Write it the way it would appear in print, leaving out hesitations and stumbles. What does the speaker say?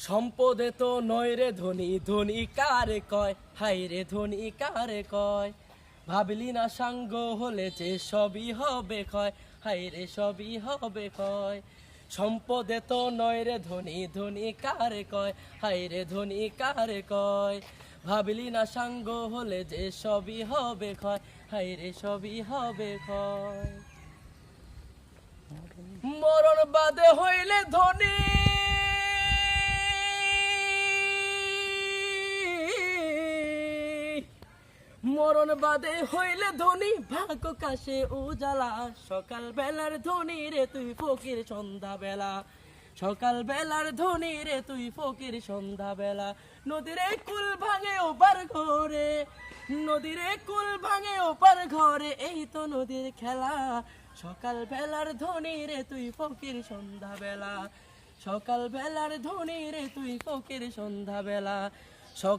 সম্পদে তো নয় রে ধনী, ধনী কারে কয়, হাই রে ধনী কারে কয়। ভাবলি না সাঙ্গ হলে যে সবই হবে ক্ষয়, হাই রে সবই হবে ক্ষয়। সম্পদে তো নয় রে ধনী, ধনী কারে কয়, হাই রে ধনী কারে কয়। ভাবলি না সাঙ্গ হলে যে সবই হবে ক্ষয়, হাই রে সবই হবে ক্ষয়। মরণ বাদে হইলে ধনী, মরণ বাদে হইলে ধনী, ভাগ্য কাশে উজালা। সকাল বেলার ধনী রে তুই ফকির সন্ধ্যা বেলা, সকাল বেলার ধনী রে তুই ফকির সন্ধ্যা বেলা। নদীরে কুল ভাঙে ওপার ঘরে, নদীরে কুল ভাঙে ওপার ঘরে, এই তো নদীর খেলা। সকাল বেলার ধনী রে তুই ফকির সন্ধ্যা বেলা, সকাল বেলার ধনী রে তুই ফকির সন্ধ্যা বেলা।